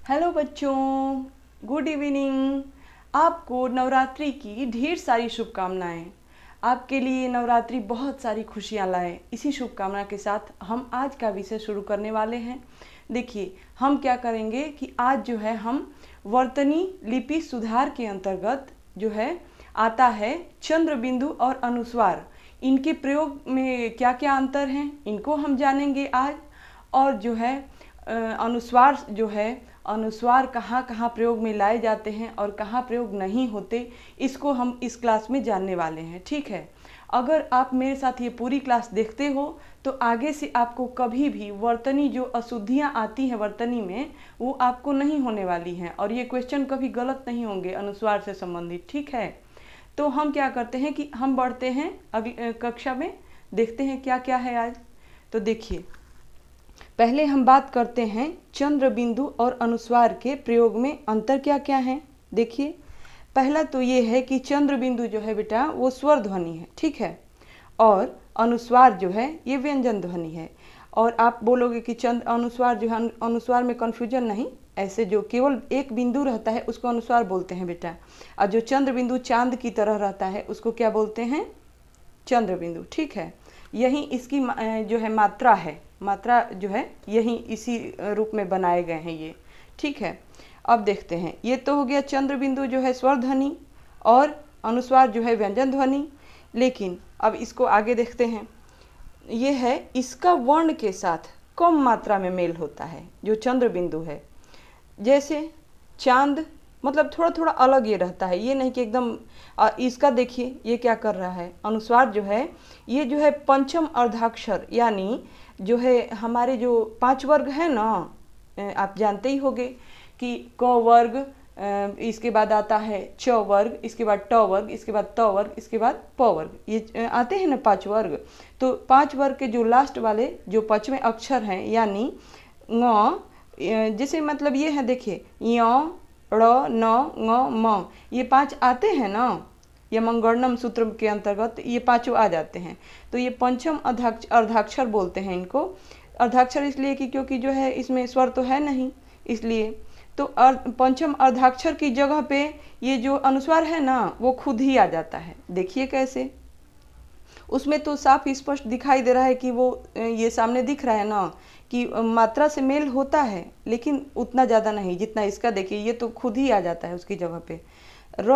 Hello बच्चों, good evening. आपको नवरात्रि की ढेर सारी शुभकामनाएं। आपके लिए नवरात्रि बहुत सारी खुशियां लाए। इसी शुभकामना के साथ हम आज का विषय शुरू करने वाले हैं। देखिए, हम क्या करेंगे कि आज जो है हम वर्तनी लिपि सुधार के अंतर्गत जो है आता है चंद्र बिंदु और अनुस्वार। इनके प्रयोग में क्या क्या अंतर हैं इनको हम जानेंगे आज। और जो है अनुस्वार जो है अनुस्वार कहाँ कहाँ प्रयोग में लाए जाते हैं और कहाँ प्रयोग नहीं होते, इसको हम इस क्लास में जानने वाले हैं। ठीक है, अगर आप मेरे साथ ये पूरी क्लास देखते हो तो आगे से आपको कभी भी वर्तनी जो अशुद्धियाँ आती हैं वर्तनी में वो आपको नहीं होने वाली हैं और ये क्वेश्चन कभी गलत नहीं होंगे अनुस्वार से संबंधित। ठीक है, तो हम क्या करते हैं कि हम बढ़ते हैं अगली कक्षा में, देखते हैं क्या क्या है आज। तो देखिए, पहले हम बात करते हैं चंद्र बिंदु और अनुस्वार के प्रयोग में अंतर क्या क्या है। देखिए, पहला तो ये है कि चंद्र बिंदु जो है बेटा वो स्वर ध्वनि है, ठीक है, और अनुस्वार जो है ये व्यंजन ध्वनि है। और आप बोलोगे कि चंद्र अनुस्वार जो है, अनुस्वार में कन्फ्यूजन नहीं, ऐसे जो केवल एक बिंदु रहता है उसको अनुस्वार बोलते हैं बेटा, और जो चंद्र बिंदु चांद की तरह रहता है उसको क्या बोलते हैं, चंद्र बिंदु। ठीक है, यही इसकी जो है मात्रा है, मात्रा जो है यही इसी रूप में बनाए गए हैं ये। ठीक है, अब देखते हैं, ये तो हो गया चंद्र बिंदु जो है स्वर ध्वनि और अनुस्वार जो है व्यंजन ध्वनि। लेकिन अब इसको आगे देखते हैं, ये है इसका वर्ण के साथ कम मात्रा में मेल होता है जो चंद्र बिंदु है। जैसे चांद मतलब थोड़ा थोड़ा अलग ये रहता है, ये नहीं कि एकदम। इसका देखिए ये क्या कर रहा है, अनुस्वार जो है ये जो है पंचम अर्धाक्षर यानी जो है हमारे जो 5 वर्ग है ना, आप जानते ही होंगे कि क वर्ग, इसके बाद आता है च वर्ग, इसके बाद ट वर्ग, इसके बाद त वर्ग, इसके बाद प वर्ग, ये आते हैं ना 5 वर्ग। तो 5 वर्ग के जो लास्ट वाले जो 5वें अक्षर हैं यानी ङ, जैसे मतलब ये है, देखिए य ड़ न ङ म, ये 5 आते हैं ना, यमंगर्णम सूत्र के अंतर्गत ये 5 आ जाते हैं। तो ये पंचम अर्धाक्षर बोलते हैं इनको। अर्धाक्षर इसलिए कि क्योंकि जो है इसमें स्वर तो है नहीं, इसलिए तो पंचम अर्धाक्षर की जगह पे ये जो अनुस्वार है ना वो खुद ही आ जाता है। देखिए कैसे, उसमें तो साफ स्पष्ट दिखाई दे रहा है कि वो ये सामने दिख रहा है ना कि मात्रा से मेल होता है, लेकिन उतना ज़्यादा नहीं जितना इसका। देखिए ये तो खुद ही आ जाता है उसकी जगह पे। र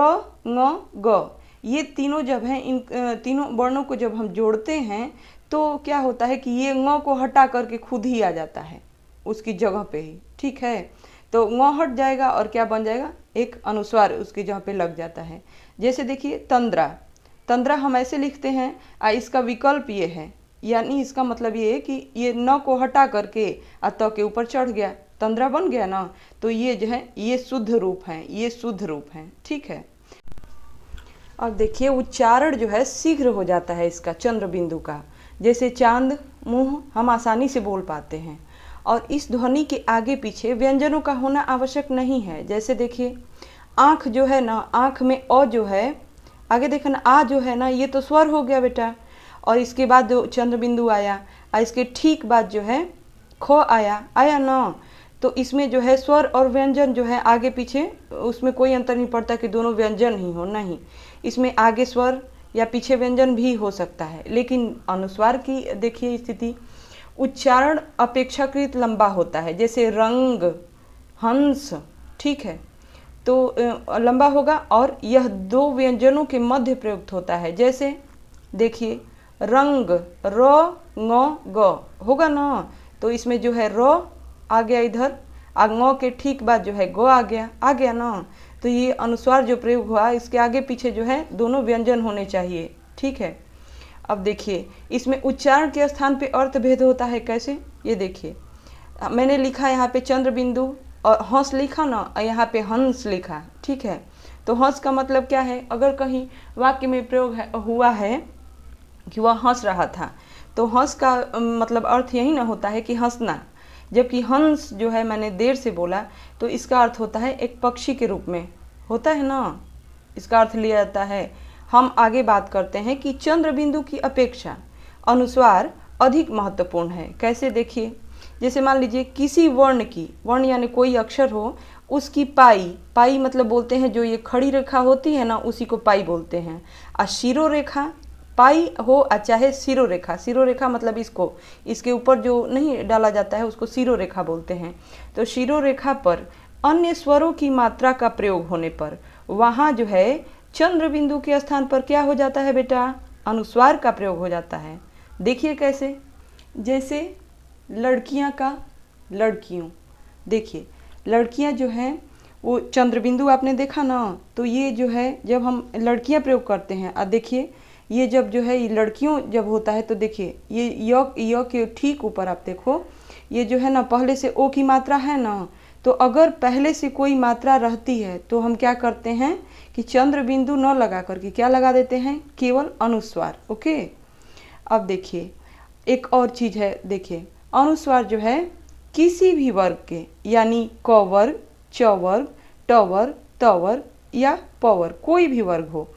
ङ ग, ये तीनों जब हैं, इन तीनों वर्णों को जब हम जोड़ते हैं तो क्या होता है कि ये ङ को हटा करके खुद ही आ जाता है उसकी जगह पे ही। ठीक है, तो ङ हट जाएगा और क्या बन जाएगा, एक अनुस्वार उसकी जगह पे लग जाता है। जैसे देखिए तंद्रा, तंद्रा हम ऐसे लिखते हैं, इसका विकल्प ये है, यानी इसका मतलब ये है कि ये न को हटा करके त के ऊपर चढ़ गया, तंद्रा बन गया ना। तो ये जो है ये शुद्ध रूप है, ये शुद्ध रूप है। ठीक है, और देखिए उच्चारण जो है शीघ्र हो जाता है इसका चंद्र बिंदु का। जैसे चांद मुंह हम आसानी से बोल पाते हैं, और इस ध्वनि के आगे पीछे व्यंजनों का होना आवश्यक नहीं है। जैसे देखिए आँख जो है ना, आँख में अ जो है, आगे देखो ना आ जो है ना, ये तो स्वर हो गया बेटा, और इसके बाद जो चंद्र बिंदु आया और इसके ठीक बाद जो है ख आया, आया ना। तो इसमें जो है स्वर और व्यंजन जो है आगे पीछे उसमें कोई अंतर नहीं पड़ता कि दोनों व्यंजन ही हो, नहीं, इसमें आगे स्वर या पीछे व्यंजन भी हो सकता है। लेकिन अनुस्वार की देखिए स्थिति, उच्चारण अपेक्षाकृत लंबा होता है। जैसे रंग, हंस, ठीक है, तो लंबा होगा और यह 2 व्यंजनों के मध्य प्रयुक्त होता है। जैसे देखिए रंग, र ङ ग होगा ना, तो इसमें जो है र आ गया इधर, ङ के ठीक बाद जो है ग आ गया ना। तो ये अनुस्वार जो प्रयोग हुआ इसके आगे पीछे जो है दोनों व्यंजन होने चाहिए। ठीक है, अब देखिए इसमें उच्चारण के स्थान पे अर्थ भेद होता है। कैसे, ये देखिए मैंने लिखा यहाँ पे चंद्र बिंदु और हंस लिखा ना, और यहाँ पे हंस लिखा। ठीक है, तो हंस का मतलब क्या है, अगर कहीं वाक्य में प्रयोग हुआ है कि वह हंस रहा था, तो हंस का मतलब अर्थ यही ना होता है कि हंसना। जबकि हंस जो है मैंने देर से बोला, तो इसका अर्थ होता है एक पक्षी के रूप में होता है ना, इसका अर्थ लिया जाता है। हम आगे बात करते हैं कि चंद्र बिंदु की अपेक्षा अनुस्वार अधिक महत्वपूर्ण है। कैसे, देखिए जैसे मान लीजिए किसी वर्ण की, वर्ण यानी कोई अक्षर हो, उसकी पाई, पाई मतलब बोलते हैं जो ये खड़ी रेखा होती है ना, उसी को पाई बोलते हैं। और शिरोरेखा, पाई हो चाहे शिरोरेखा, शिरोरेखा मतलब इसको, इसके ऊपर जो नहीं डाला जाता है उसको शिरोरेखा बोलते हैं। तो शिरोरेखा पर अन्य स्वरों की मात्रा का प्रयोग होने पर वहाँ जो है चंद्र बिंदु के स्थान पर क्या हो जाता है बेटा, अनुस्वार का प्रयोग हो जाता है। देखिए कैसे, जैसे लड़कियां का लड़कियों, देखिए लड़कियां जो हैं वो चंद्र बिंदु आपने देखा ना, तो ये जो है जब हम लड़कियां प्रयोग करते हैं, और देखिए ये जब जो है ये लड़कियों जब होता है तो देखिए ये य के ठीक ऊपर आप देखो, ये जो है ना पहले से ओ की मात्रा है ना, तो अगर पहले से कोई मात्रा रहती है तो हम क्या करते हैं कि चंद्र बिंदु न लगा करके क्या लगा देते हैं, केवल अनुस्वार। ओके, अब देखिए एक और चीज़ है, देखिए अनुस्वार जो है किसी भी वर्ग के, यानी क वर्ग, च वर्ग, ट वर्ग, त वर्ग या प वर्ग, कोई भी वर्ग हो,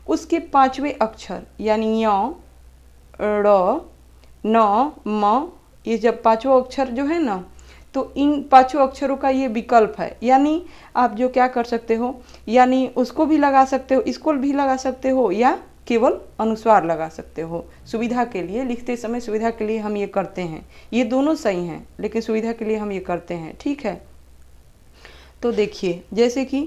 उसके पांचवें अक्षर यानी य, ड़, न, म, ये जब पांचों अक्षर जो है ना, तो इन पांचों अक्षरों का ये विकल्प है। यानी आप जो क्या कर सकते हो, यानी उसको भी लगा सकते हो, इसको भी लगा सकते हो, या केवल अनुस्वार लगा सकते हो। सुविधा के लिए, लिखते समय सुविधा के लिए हम ये करते हैं, ये दोनों सही हैं लेकिन सुविधा के लिए हम ये करते हैं, ठीक है। तो देखिए जैसे कि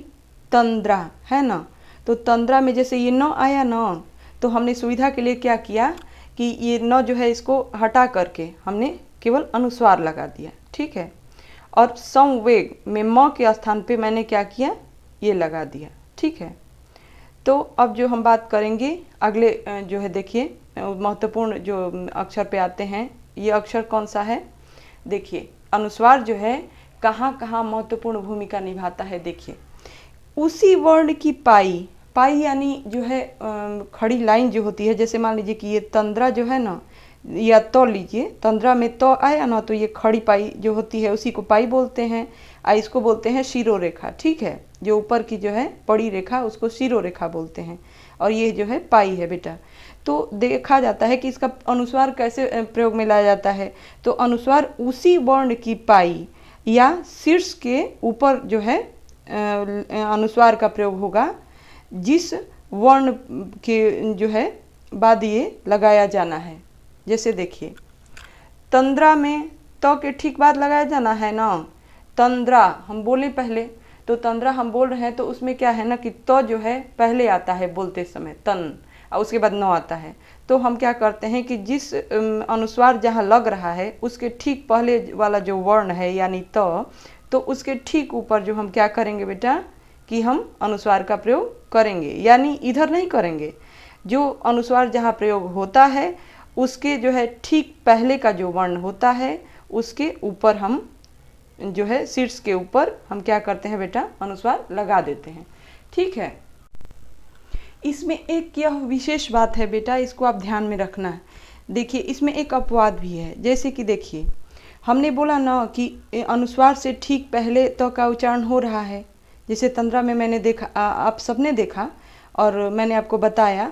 तंद्रा है ना, तो तंद्रा में जैसे ये न आया ना, तो हमने सुविधा के लिए क्या किया कि ये न जो है इसको हटा करके हमने केवल अनुस्वार लगा दिया, ठीक है। और संवेग में म के स्थान पे मैंने क्या किया, ये लगा दिया, ठीक है। तो अब जो हम बात करेंगे अगले जो है, देखिए महत्वपूर्ण जो अक्षर पे आते हैं, ये अक्षर कौन सा है, देखिए अनुस्वार जो है कहाँ कहाँ महत्वपूर्ण भूमिका निभाता है। देखिए उसी वर्ण की पाई, पाई यानी जो है खड़ी लाइन जो होती है, जैसे मान लीजिए कि ये तंद्रा जो है ना, या तो लीजिए तंद्रा में तो आया ना, तो ये खड़ी पाई जो होती है उसी को पाई बोलते हैं, इसको बोलते हैं शिरोरेखा, ठीक है। जो ऊपर की जो है बड़ी रेखा उसको शिरोरेखा बोलते हैं, और ये जो है पाई है बेटा। तो देखा जाता है कि इसका अनुस्वार कैसे प्रयोग में लाया जाता है, तो अनुस्वार उसी वर्ण की पाई या शीर्ष के ऊपर जो है अनुस्वार का प्रयोग होगा जिस वर्ण के जो है बाद ये लगाया जाना है। जैसे देखिए तंद्रा में तो के ठीक बाद लगाया जाना है ना, तंद्रा हम बोले पहले, तो तंद्रा हम बोल रहे हैं तो उसमें क्या है ना कि तो जो है पहले आता है बोलते समय तन, और उसके बाद न आता है। तो हम क्या करते हैं कि जिस अनुस्वार जहाँ लग रहा है उसके ठीक पहले वाला जो वर्ण है यानी तो उसके ठीक ऊपर जो हम क्या करेंगे बेटा कि हम अनुस्वार का प्रयोग करेंगे, यानी इधर नहीं करेंगे। जो अनुस्वार जहाँ प्रयोग होता है उसके जो है ठीक पहले का जो वर्ण होता है उसके ऊपर हम जो है शीर्ष के ऊपर हम क्या करते हैं बेटा, अनुस्वार लगा देते हैं, ठीक है। इसमें एक यह विशेष बात है बेटा, इसको आप ध्यान में रखना है। देखिए इसमें एक अपवाद भी है, जैसे कि देखिए हमने बोला ना कि अनुस्वार से ठीक पहले तो का उच्चारण हो रहा है, जैसे तंद्रा में मैंने देखा, आप सबने देखा और मैंने आपको बताया।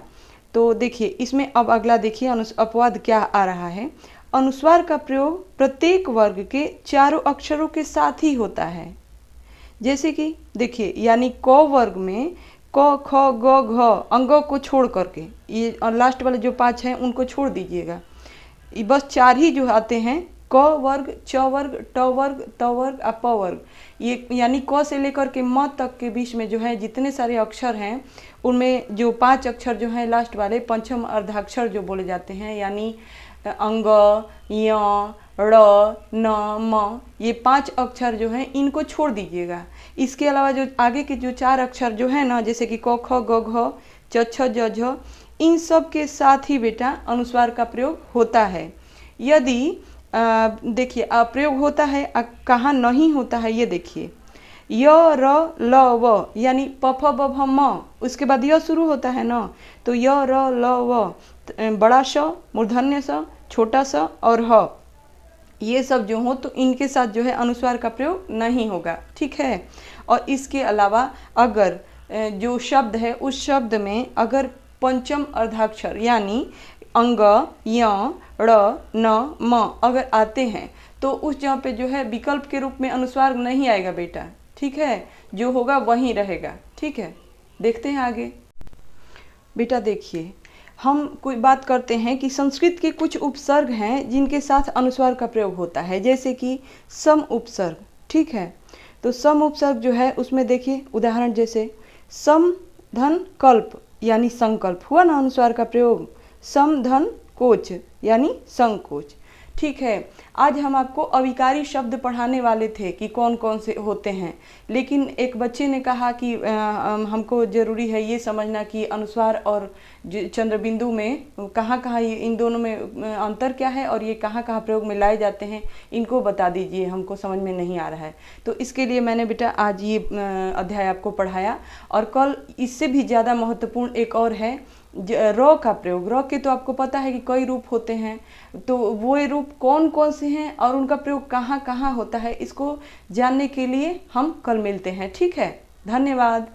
तो देखिए इसमें अब अगला देखिए अपवाद क्या आ रहा है। अनुस्वार का प्रयोग प्रत्येक वर्ग के चारों अक्षरों के साथ ही होता है। जैसे कि देखिए यानी क वर्ग में क, ख, ग, घ अंगों को छोड़ करके, ये लास्ट वाले जो 5 हैं उनको छोड़ दीजिएगा, ये बस 4 ही जो आते हैं, क वर्ग, च वर्ग, ट वर्ग, त वर्ग और प वर्ग। ये यानी क से लेकर के म तक के बीच में जो है जितने सारे अक्षर हैं उनमें जो 5 अक्षर जो हैं लास्ट वाले पंचम अर्धाक्षर जो बोले जाते हैं, यानी अंग, य, ड़, न, म, ये 5 अक्षर जो हैं इनको छोड़ दीजिएगा। इसके अलावा जो आगे के जो 4 अक्षर जो है ना, जैसे कि क, ख, ग, घ, च, छ, ज, झ, इन सब के साथ ही बेटा अनुस्वार का प्रयोग होता है। यदि देखिए प्रयोग होता है, कहाँ नहीं होता है ये देखिए, य, र, ल, व यानी प, फ, ब, भ, म, उसके बाद य शुरू होता है ना, तो य, र, ल, व, बड़ा श, मूर्धन्य स, छोटा स और ह, ये सब जो हो तो इनके साथ जो है अनुस्वार का प्रयोग नहीं होगा, ठीक है। और इसके अलावा अगर जो शब्द है उस शब्द में अगर पंचम अर्धाक्षर यानी अंग, य, ड़, न, म अगर आते हैं तो उस जगह पे जो है विकल्प के रूप में अनुस्वार नहीं आएगा बेटा, ठीक है, जो होगा वहीं रहेगा, ठीक है। देखते हैं आगे। बेटा देखिए, हम कोई बात करते हैं कि संस्कृत के कुछ उपसर्ग हैं जिनके साथ अनुस्वार का प्रयोग होता है, जैसे कि सम उपसर्ग, ठीक है। तो सम उपसर्ग जो है उसमें देखिए उदाहरण, जैसे सम धन कल्प यानी संकल्प, हुआ ना अनुस्वार का प्रयोग। सम धन कोच यानी संकोच, ठीक है। आज हम आपको अविकारी शब्द पढ़ाने वाले थे कि कौन कौन से होते हैं, लेकिन एक बच्चे ने कहा कि हमको ज़रूरी है ये समझना कि अनुस्वार और चंद्रबिंदु में कहाँ कहाँ ये, इन दोनों में अंतर क्या है और ये कहाँ कहाँ प्रयोग में लाए जाते हैं, इनको बता दीजिए, हमको समझ में नहीं आ रहा है। तो इसके लिए मैंने बेटा आज ये अध्याय आपको पढ़ाया। और कल इससे भी ज़्यादा महत्वपूर्ण एक और है र का प्रयोग। र के तो आपको पता है कि कई रूप होते हैं, तो वो रूप कौन कौन से हैं और उनका प्रयोग कहाँ कहाँ होता है, इसको जानने के लिए हम कल मिलते हैं, ठीक है। धन्यवाद।